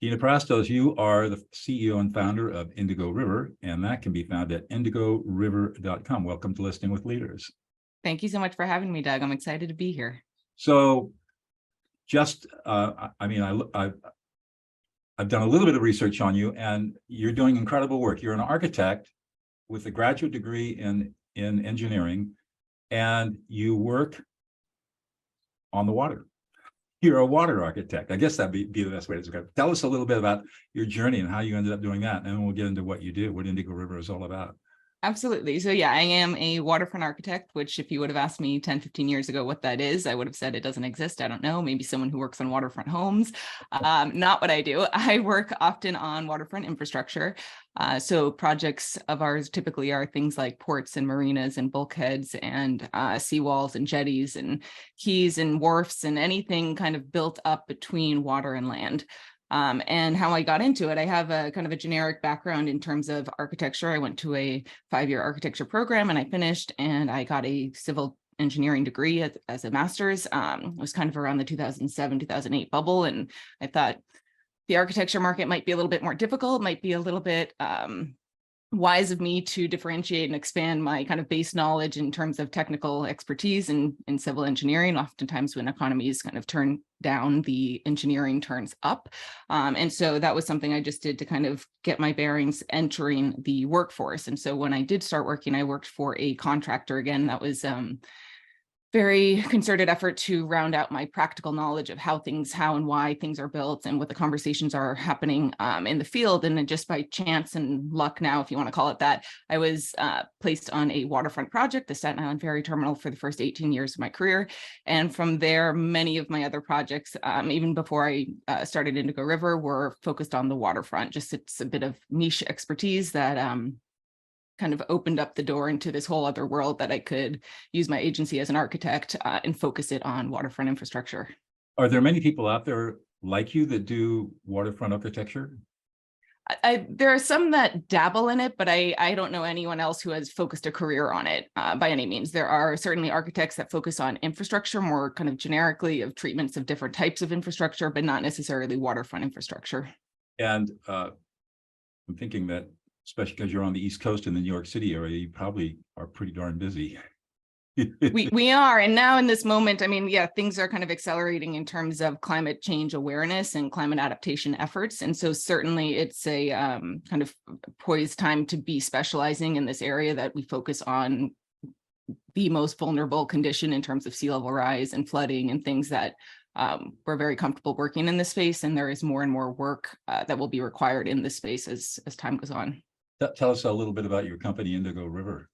Dena Prastos, you are the CEO and founder of Indigo River, and that can be found at indigoriver.com. Welcome to Listening with Leaders. Thank you so much for having me, Doug. I'm excited to be here. So just, I've done a little bit of research on you, and you're doing incredible work. You're an architect with a graduate degree in engineering, and you work on the water. You're a water architect. I guess that'd be the best way to describe it. Tell us a little bit about your journey and how you ended up doing that, and then we'll get into what you do, what Indigo River is all about. Absolutely. So yeah, I am a waterfront architect, which if you would have asked me 10, 15 years ago what that is, I would have said it doesn't exist. I don't know, maybe someone who works on waterfront homes. Not what I do. I work often on waterfront infrastructure. So projects of ours typically are things like ports and marinas and bulkheads and seawalls and jetties and quays and wharfs and anything kind of built up between water and land. And how I got into it, I have a kind of a generic background in terms of architecture. I went to a 5-year architecture program and I finished, and I got a civil engineering degree as a master's. It was kind of around the 2007, 2008 bubble. And I thought the architecture market might be a little bit more difficult, might be a little bit wise of me to differentiate and expand my kind of base knowledge in terms of technical expertise in civil engineering. Oftentimes when economies kind of turn down, the engineering turns up. And so that was something I just did to kind of get my bearings entering the workforce. And so when I did start working, I worked for a contractor. Again, that was very concerted effort to round out my practical knowledge of how and why things are built and what the conversations are happening in the field. And then just by chance and luck now, if you want to call it that, I was placed on a waterfront project, the Staten Island Ferry Terminal, for the first 18 years of my career. And from there, many of my other projects, even before I started Indigo River, were focused on the waterfront. Just it's a bit of niche expertise that kind of opened up the door into this whole other world that I could use my agency as an architect and focus it on waterfront infrastructure. Are there many people out there like you that do waterfront architecture? There are some that dabble in it, but I don't know anyone else who has focused a career on it by any means. There are certainly architects that focus on infrastructure more kind of generically, of treatments of different types of infrastructure, but not necessarily waterfront infrastructure. And I'm thinking that, especially because you're on the East Coast in the New York City area, you probably are pretty darn busy. we are. And now in this moment, I mean, yeah, things are kind of accelerating in terms of climate change awareness and climate adaptation efforts. And so certainly it's a kind of poised time to be specializing in this area that we focus on the most vulnerable condition in terms of sea level rise and flooding and things that we're very comfortable working in this space. And there is more and more work that will be required in this space as time goes on. Tell us a little bit about your company, Indigo River.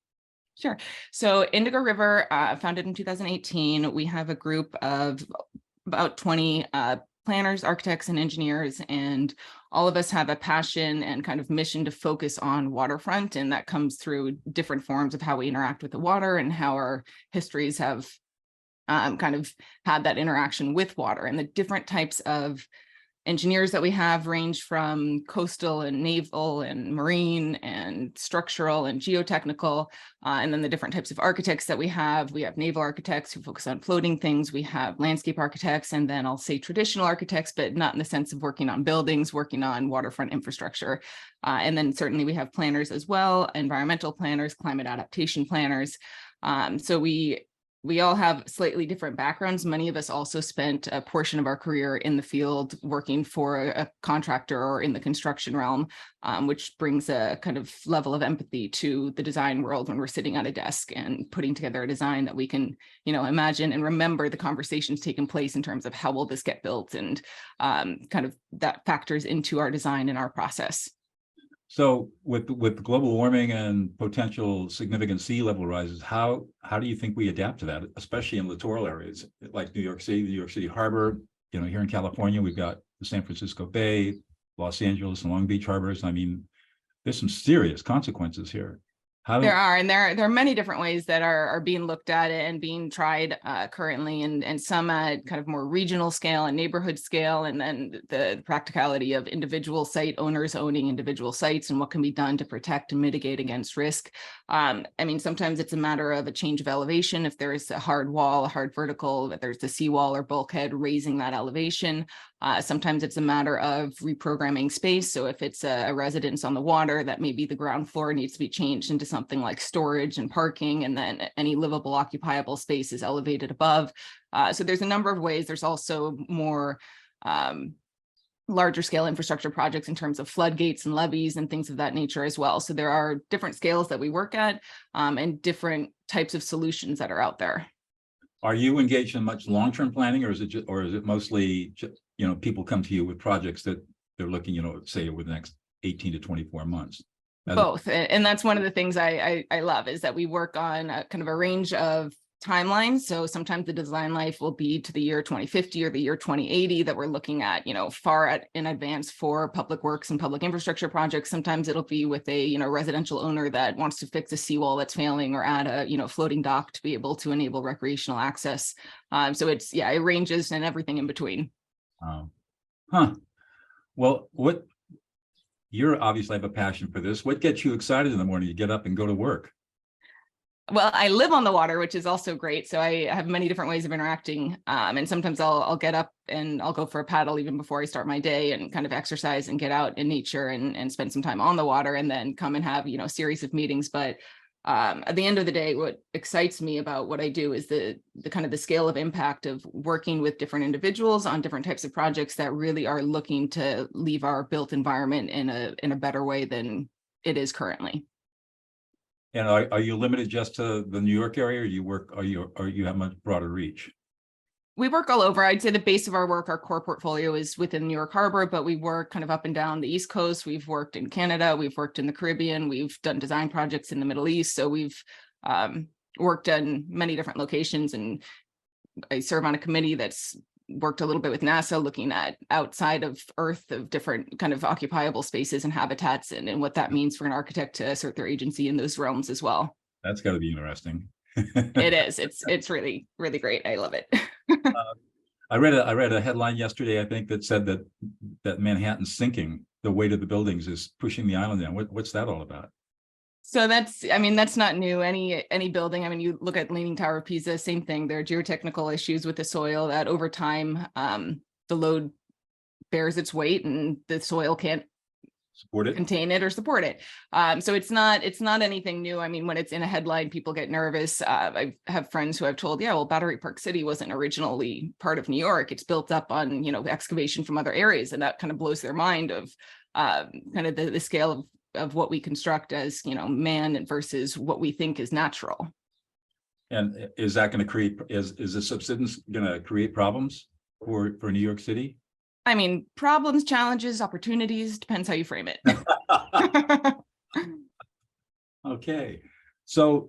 Sure. So Indigo River, founded in 2018, we have a group of about 20 planners, architects, and engineers, and all of us have a passion and kind of mission to focus on waterfront, and that comes through different forms of how we interact with the water and how our histories have kind of had that interaction with water. And the different types of engineers that we have range from coastal and naval and marine and structural and geotechnical. And then the different types of architects that we have naval architects who focus on floating things. We have landscape architects, and then I'll say traditional architects, but not in the sense of working on buildings, working on waterfront infrastructure. And then certainly we have planners as well, environmental planners, climate adaptation planners. So we all have slightly different backgrounds. Many of us also spent a portion of our career in the field working for a contractor or in the construction realm, which brings a kind of level of empathy to the design world when we're sitting at a desk and putting together a design that we can, imagine and remember the conversations taking place in terms of how will this get built, and kind of that factors into our design and our process. So with global warming and potential significant sea level rises, how do you think we adapt to that, especially in littoral areas like New York City, the New York City Harbor? Here in California, we've got the San Francisco Bay, Los Angeles and Long Beach harbors. I mean, there's some serious consequences here. There are many different ways that are being looked at and being tried currently, and some at kind of more regional scale and neighborhood scale, and then the practicality of individual site owners owning individual sites and what can be done to protect and mitigate against risk. I mean, sometimes it's a matter of a change of elevation. If there's a hard wall, a hard vertical, if there's the seawall or bulkhead, raising that elevation. Sometimes it's a matter of reprogramming space. So if it's a residence on the water, that maybe the ground floor needs to be changed into something like storage and parking, and then any livable, occupiable space is elevated above. So there's a number of ways. There's also more larger scale infrastructure projects in terms of floodgates and levees and things of that nature as well. So there are different scales that we work at, and different types of solutions that are out there. Are you engaged in much long-term planning, or is it mostly, people come to you with projects that they're looking, say over the next 18 to 24 months? Both. And that's one of the things I love, is that we work on kind of a range of timelines. So sometimes the design life will be to the year 2050 or the year 2080 that we're looking at, far in advance for public works and public infrastructure projects. Sometimes it'll be with a, residential owner that wants to fix a seawall that's failing, or add a, floating dock to be able to enable recreational access. So it ranges, and everything in between. Well, you're obviously have a passion for this. What gets you excited in the morning? You get up and go to work. Well, I live on the water, which is also great. So I have many different ways of interacting. And sometimes I'll get up and I'll go for a paddle even before I start my day, and kind of exercise and get out in nature and spend some time on the water, and then come and have, a series of meetings. But at the end of the day, what excites me about what I do is the kind of the scale of impact of working with different individuals on different types of projects that really are looking to leave our built environment in a better way than it is currently. And are you limited just to the New York area, or you have much broader reach? We work all over. I'd say the base of our work, our core portfolio, is within New York Harbor, but we work kind of up and down the East Coast. We've worked in Canada, we've worked in the Caribbean, we've done design projects in the Middle East. So we've worked in many different locations, and I serve on a committee that's worked a little bit with NASA, looking at outside of Earth of different kind of occupiable spaces and habitats, and what that means for an architect to assert their agency in those realms as well. That's got to be interesting. It is. It's really, really great. I love it. I read a headline yesterday, I think, that said that Manhattan's sinking. The weight of the buildings is pushing the island down. What's that all about? So that's not new. Any building, you look at Leaning Tower of Pisa, same thing. There are geotechnical issues with the soil that over time, the load bears its weight, and the soil can't support it, contain it, or support it. So it's not anything new. When it's in a headline, people get nervous. I have friends who I've told, well, Battery Park City wasn't originally part of New York. It's built up on, excavation from other areas. And that kind of blows their mind of kind of the scale of what we construct as, man versus what we think is natural. And is that going to create, is the subsidence going to create problems for New York City? Problems, challenges, opportunities, depends how you frame it. Okay. So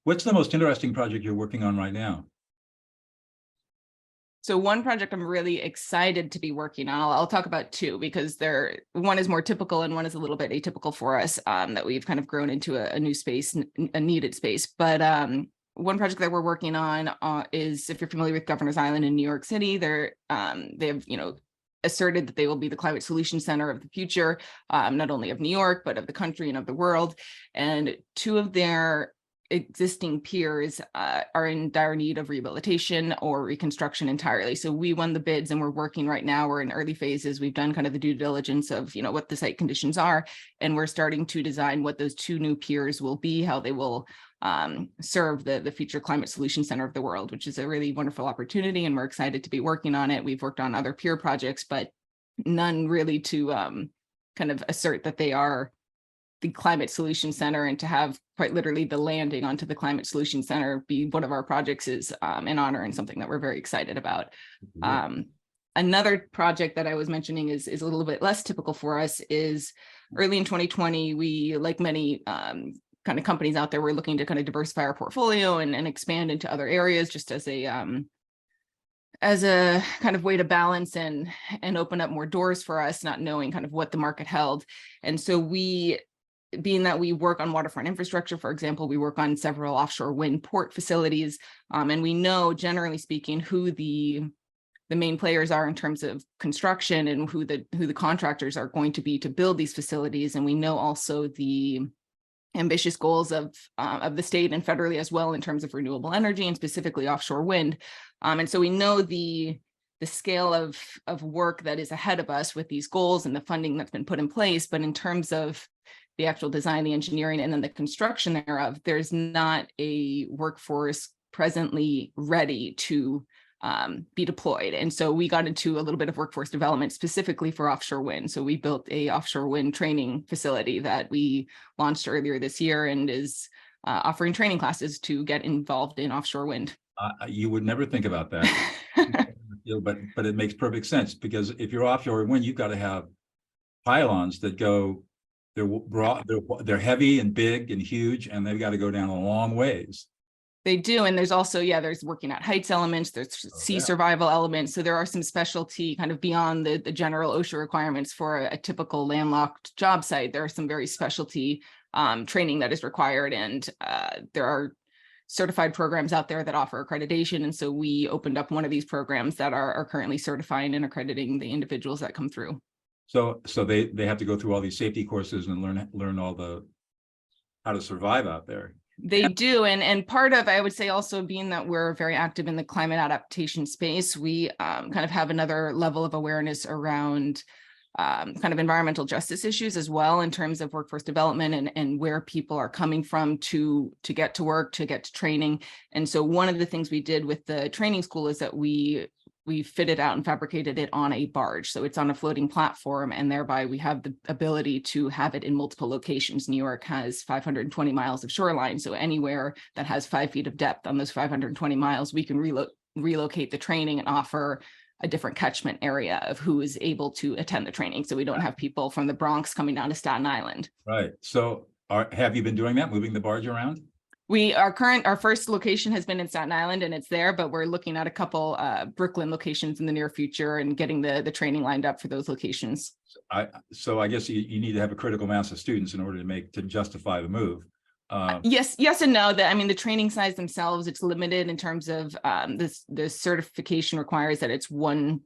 what's the most interesting project you're working on right now? So one project I'm really excited to be working on, I'll talk about two, because one is more typical and one is a little bit atypical for us, that we've kind of grown into a new space, a needed space. But one project that we're working on is, if you're familiar with Governor's Island in New York City, they have, asserted that they will be the climate solution center of the future, not only of New York, but of the country and of the world. And two of their existing piers are in dire need of rehabilitation or reconstruction entirely. So we won the bids, and we're working right now. We're in early phases. We've done kind of the due diligence of, what the site conditions are, and we're starting to design what those two new piers will be, how they will serve the future climate solution center of the world, which is a really wonderful opportunity. And we're excited to be working on it. We've worked on other pier projects, but none really to kind of assert that they are the climate solution center, and to have quite literally the landing onto the climate solution center be one of our projects is an honor and something that we're very excited about. Another project that I was mentioning is a little bit less typical for us. Is early in 2020, we, like many kind of companies out there, we're looking to kind of diversify our portfolio and expand into other areas, just as a kind of way to balance and open up more doors for us, not knowing kind of what the market held. And so being that we work on waterfront infrastructure, for example, we work on several offshore wind port facilities, and we know, generally speaking, who the main players are in terms of construction, and who the contractors are going to be to build these facilities. And we know also the ambitious goals of the state and federally as well in terms of renewable energy, and specifically offshore wind. And so we know the the scale of work that is ahead of us with these goals and the funding that's been put in place. But in terms of the actual design, the engineering, and then the construction thereof, there's not a workforce presently ready to be deployed. And so we got into a little bit of workforce development specifically for offshore wind. So we built a offshore wind training facility that we launched earlier this year and is offering training classes to get involved in offshore wind. You would never think about that, but it makes perfect sense, because if you're offshore wind, you've got to have pylons that go, they're broad, they're heavy and big and huge, and they've got to go down a long ways. They do. And there's also, there's working at heights elements, there's sea survival elements. So there are some specialty kind of beyond the general OSHA requirements for a typical landlocked job site. There are some very specialty training that is required. And there are certified programs out there that offer accreditation. And so we opened up one of these programs that are currently certifying and accrediting the individuals that come through. So they have to go through all these safety courses and learn all the how to survive out there. They do. And part of, I would say also, being that we're very active in the climate adaptation space, we kind of have another level of awareness around kind of environmental justice issues as well, in terms of workforce development and where people are coming from to get to work, to get to training. And so one of the things we did with the training school is that we fitted out and fabricated it on a barge. So it's on a floating platform, and thereby we have the ability to have it in multiple locations. New York has 520 miles of shoreline. So anywhere that has 5 feet of depth on those 520 miles, we can relocate the training and offer a different catchment area of who is able to attend the training. So we don't have people from the Bronx coming down to Staten Island. Right. So have you been doing that, moving the barge around? Our first location has been in Staten Island, and it's there, but we're looking at a couple Brooklyn locations in the near future and getting the training lined up for those locations. So I guess you need to have a critical mass of students in order to justify the move. Yes and no. The training size themselves, it's limited in terms of the certification requires that it's one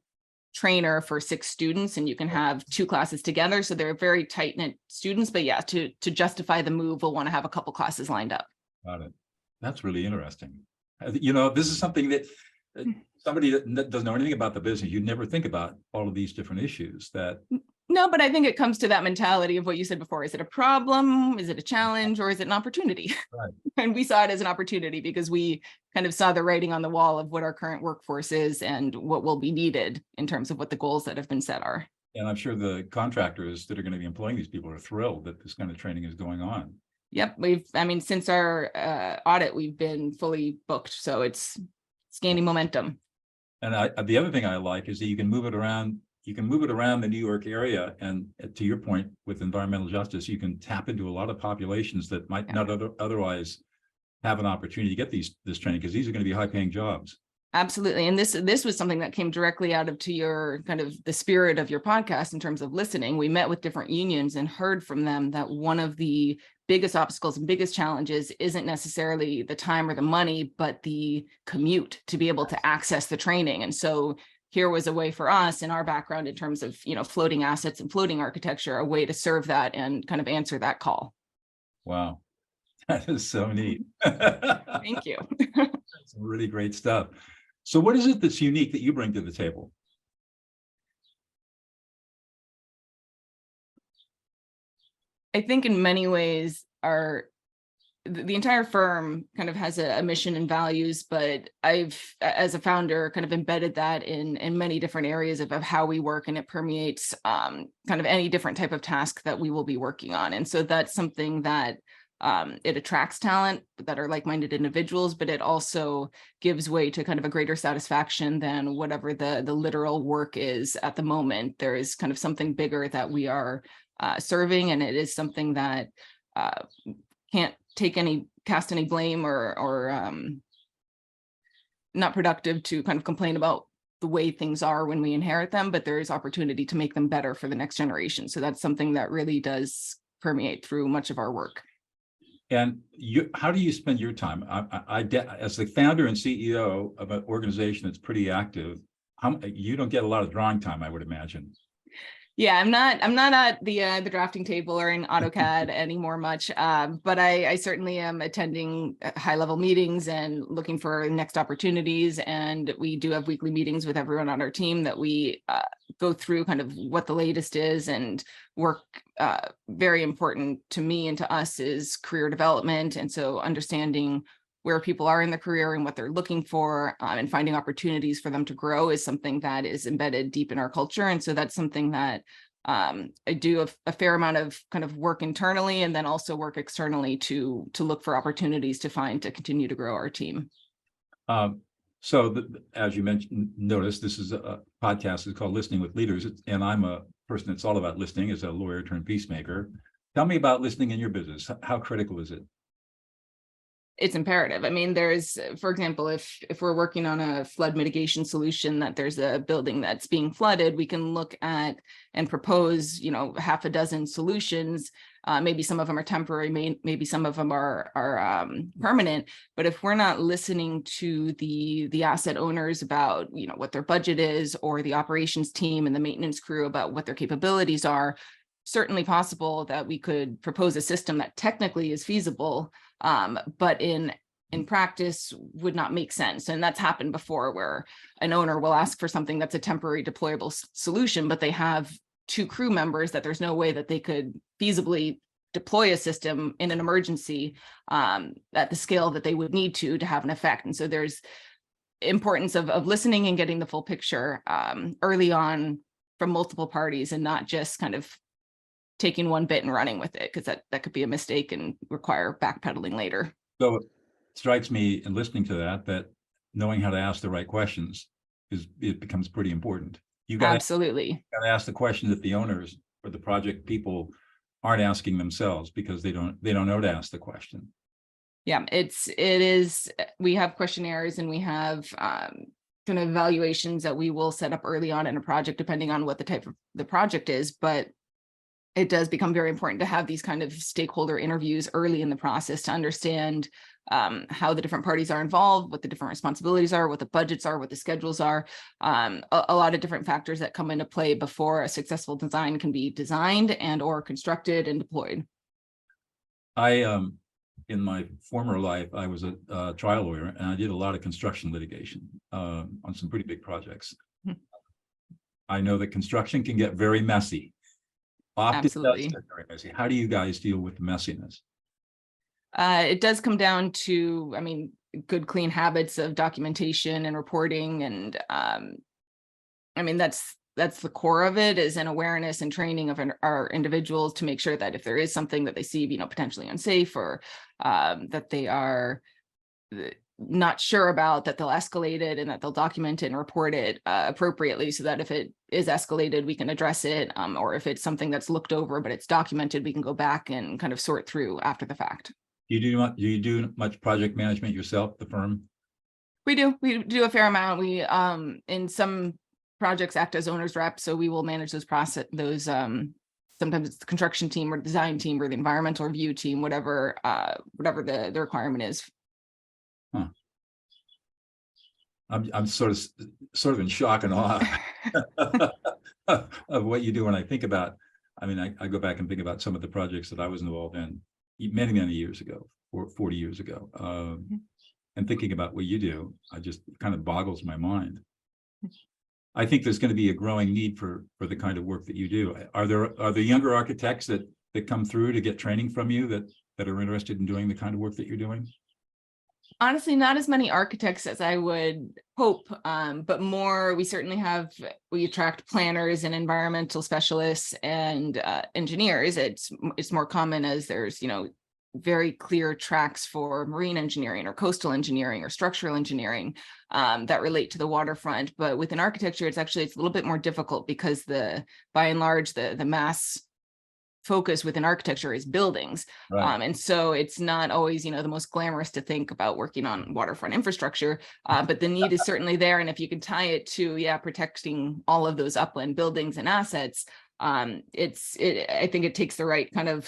trainer for 6 students, and you can have 2 classes together. So they're very tight-knit students, but yeah, to justify the move, we'll want to have a couple classes lined up. Got it. That's really interesting. This is something that somebody that doesn't know anything about the business, you'd never think about all of these different issues that. No, but I think it comes to that mentality of what you said before. Is it a problem? Is it a challenge? Or is it an opportunity? Right. And we saw it as an opportunity because we kind of saw the writing on the wall of what our current workforce is and what will be needed in terms of what the goals that have been set are. And I'm sure the contractors that are going to be employing these people are thrilled that this kind of training is going on. Yep. Since our audit, we've been fully booked. So it's gaining momentum. And the other thing I like is that you can move it around. You can move it around the New York area. And to your point, with environmental justice, you can tap into a lot of populations that might not otherwise have an opportunity to get this training, because these are going to be high-paying jobs. Absolutely. And this was something that came directly out of to your kind of the spirit of your podcast in terms of listening. We met with different unions and heard from them that one of the biggest obstacles and biggest challenges isn't necessarily the time or the money, but the commute to be able to access the training. And so here was a way for us in our background in terms of, floating assets and floating architecture, a way to serve that and kind of answer that call. Wow. That is so neat. Thank you. That's some really great stuff. So what is it that's unique that you bring to the table? I think in many ways the entire firm kind of has a mission and values, but I've, as a founder, kind of embedded that in many different areas of how we work, and it permeates kind of any different type of task that we will be working on. And so that's something that it attracts talent that are like-minded individuals, but it also gives way to kind of a greater satisfaction than whatever the literal work is at the moment. There is kind of something bigger that we are serving, and it is something that can't cast any blame or not productive to kind of complain about the way things are when we inherit them, but there is opportunity to make them better for the next generation. So that's something that really does permeate through much of our work. And how do you spend your time? As the founder and CEO of an organization that's pretty active, you don't get a lot of drawing time, I would imagine. Yeah, I'm not at the drafting table or in AutoCAD anymore much, but I certainly am attending high level meetings and looking for next opportunities. And we do have weekly meetings with everyone on our team that we go through kind of what the latest is, and work. Very important to me and to us is career development, and so understanding where people are in the career and what they're looking for, and finding opportunities for them to grow is something that is embedded deep in our culture. And so that's something that I do a fair amount of kind of work internally, and then also work externally to look for opportunities to continue to grow our team. As you mentioned, notice this is a podcast is called Listening with Leaders, and I'm a person that's all about listening as a lawyer turned peacemaker. Tell me about listening in your business. How critical is it? It's imperative. I mean, there's, for example, if we're working on a flood mitigation solution, that there's a building that's being flooded, we can look at and propose, half a dozen solutions. Maybe some of them are temporary, maybe some of them are permanent. But if we're not listening to the asset owners about, what their budget is, or the operations team and the maintenance crew about what their capabilities are, certainly possible that we could propose a system that technically is feasible, but in practice would not make sense. And that's happened before, where an owner will ask for something that's a temporary deployable solution, but they have 2 crew members that there's no way that they could feasibly deploy a system in an emergency at the scale that they would need to have an effect. And so there's importance of listening and getting the full picture early on from multiple parties, and not just kind of taking one bit and running with it, because that could be a mistake and require backpedaling later. So it strikes me in listening to that knowing how to ask the right questions becomes pretty important. Absolutely got to ask the question that the owners or the project people aren't asking themselves, because they don't know to ask the question. Yeah, it is. We have questionnaires, and we have kind of evaluations that we will set up early on in a project, depending on what the type of the project is. But it does become very important to have these kind of stakeholder interviews early in the process to understand how the different parties are involved, what the different responsibilities are, what the budgets are, what the schedules are, a lot of different factors that come into play before a successful design can be designed and or constructed and deployed. In my former life, I was a trial lawyer, and I did a lot of construction litigation on some pretty big projects. I know that construction can get very messy. Often Absolutely. does get very messy. How do you guys deal with the messiness? It does come down to, good, clean habits of documentation and reporting. And that's the core of it, is an awareness and training of our individuals to make sure that if there is something that they see, potentially unsafe, or that they are not sure about, that they'll escalate it, and that they'll document it and report it appropriately, so that if it is escalated, we can address it, or if it's something that's looked over but it's documented, we can go back and kind of sort through after the fact. Do you do much project management yourself, the firm? We do a fair amount. We in some projects act as owner's rep, so we will manage sometimes it's the construction team or design team or the environmental review team, whatever the requirement is. Huh. I'm sort of in shock and awe of what you do. When I think about, I go back and think about some of the projects that I was involved in many years ago, or 40 years ago, and thinking about what you do, I just kind of boggles my mind. I think there's going to be a growing need for the kind of work that you do. Are there younger architects that come through to get training from you that are interested in doing the kind of work that you're doing? Honestly, not as many architects as I would hope, but more. We attract planners and environmental specialists and engineers. It's more common, as there's very clear tracks for marine engineering or coastal engineering or structural engineering that relate to the waterfront. But within architecture, it's a little bit more difficult, because by and large the mass focus within architecture is buildings. Right. And so it's not always, the most glamorous to think about working on waterfront infrastructure, but the need is certainly there. And if you can tie it to, protecting all of those upland buildings and assets, I think it takes the right kind of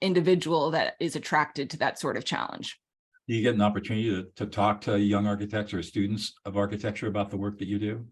individual that is attracted to that sort of challenge. Do you get an opportunity to talk to young architects or students of architecture about the work that you do?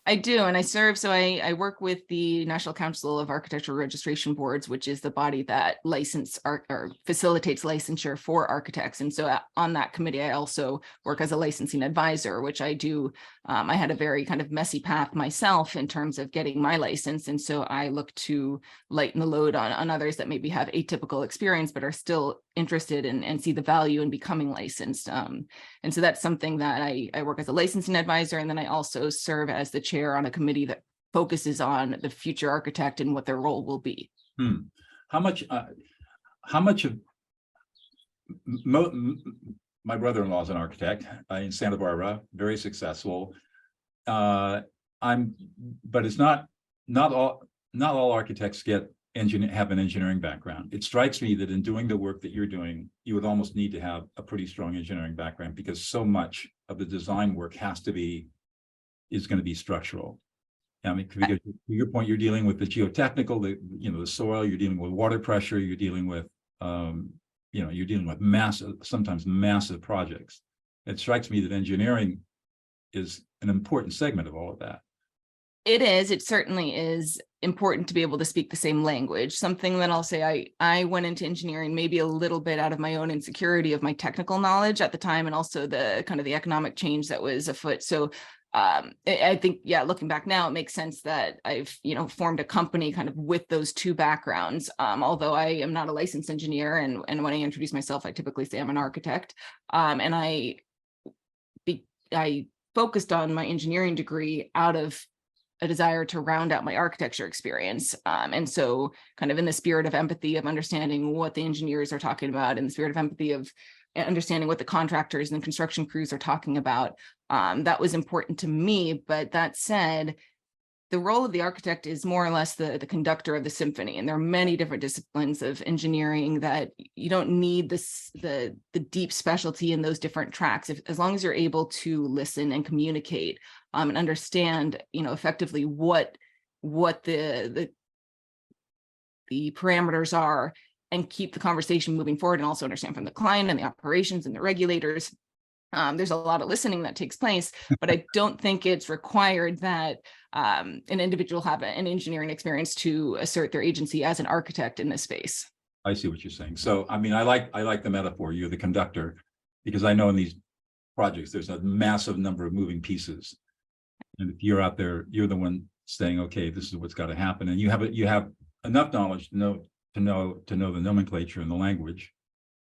I do, and I serve. So I work with the National Council of Architectural Registration Boards, which is the body that or facilitates licensure for architects. And so on that committee, I also work as a licensing advisor, which I do. I had a very kind of messy path myself in terms of getting my license, and so I look to lighten the load on others that maybe have atypical experience but are still interested and see the value in becoming licensed. And so that's something that I work as a licensing advisor, and then I also serve as the chair on a committee that focuses on the future architect and what their role will be. How much of my brother-in-law is an architect in Santa Barbara, very successful. But it's not all architects have an engineering background. It strikes me that in doing the work that you're doing, you would almost need to have a pretty strong engineering background, because so much of the design work is going to be structural. I mean, because to your point, you're dealing with the geotechnical, the soil, you're dealing with water pressure, you're dealing with, you're dealing with sometimes massive projects. It strikes me that engineering is an important segment of all of that. It is. It certainly is important to be able to speak the same language. Something that I'll say, I went into engineering maybe a little bit out of my own insecurity of my technical knowledge at the time, and also the kind of the economic change that was afoot. So I think, yeah, looking back now, it makes sense that I've, formed a company kind of with those two backgrounds. Although I am not a licensed engineer, and when I introduce myself, I typically say I'm an architect. And I focused on my engineering degree out of a desire to round out my architecture experience. And so kind of in the spirit of empathy, of understanding what the engineers are talking about, in the spirit of empathy of understanding what the contractors and the construction crews are talking about, that was important to me. But that said, the role of the architect is more or less the conductor of the symphony. And there are many different disciplines of engineering that you don't need the deep specialty in those different tracks. As long as you're able to listen and communicate and understand, effectively what the parameters are, and keep the conversation moving forward, and also understand from the client and the operations and the regulators. There's a lot of listening that takes place, but I don't think it's required that an individual have an engineering experience to assert their agency as an architect in this space. I see what you're saying. So, I mean, I like the metaphor. You're the conductor, because I know in these projects, there's a massive number of moving pieces. And if you're out there, you're the one saying, okay, this is what's got to happen. And you have enough knowledge to know the nomenclature and the language,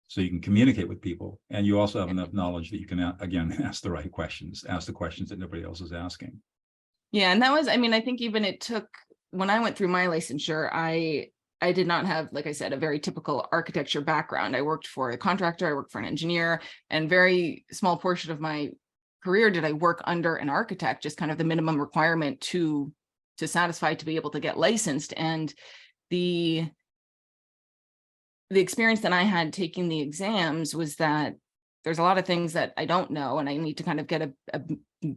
so you can communicate with people. And you also have enough knowledge that you can, again, ask the right questions, ask the questions that nobody else is asking. Yeah, and that was, I mean, I think even it took, when I went through my licensure, I did not have, like I said, a very typical architecture background. I worked for a contractor, I worked for an engineer, and very small portion of my career did I work under an architect, just kind of the minimum requirement to satisfy to be able to get licensed. And the experience that I had taking the exams was that there's a lot of things that I don't know, and I need to kind of get a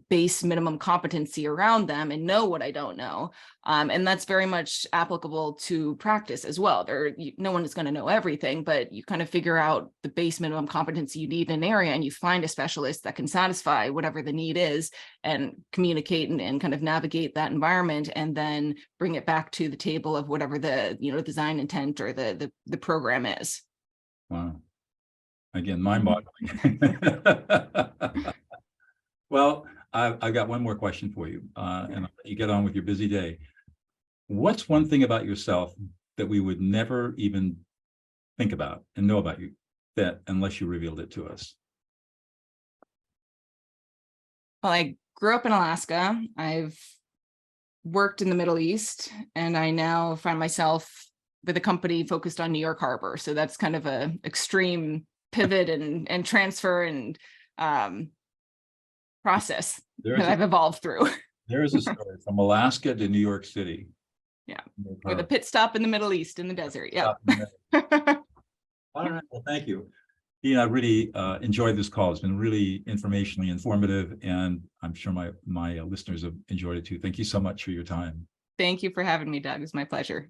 base minimum competency around them and know what I don't know. And that's very much applicable to practice as well. No one is going to know everything, but you kind of figure out the base minimum competency you need in an area, and you find a specialist that can satisfy whatever the need is and communicate and kind of navigate that environment, and then bring it back to the table of whatever the design intent or the program is. Wow. Again, mind-boggling. Well, I've got one more question for you, and I'll let you get on with your busy day. What's one thing about yourself that we would never even think about and know about you, that unless you revealed it to us? Well, I grew up in Alaska. I've worked in the Middle East, and I now find myself with a company focused on New York Harbor. So that's kind of a extreme pivot and transfer and process that I've evolved through. There is a story from Alaska to New York City. Yeah, with a pit stop in the Middle East in the desert. Yeah. All right. Well, thank you. Dena, I really enjoyed this call. It's been really informationally informative, and I'm sure my listeners have enjoyed it too. Thank you so much for your time. Thank you for having me, Doug. It's my pleasure.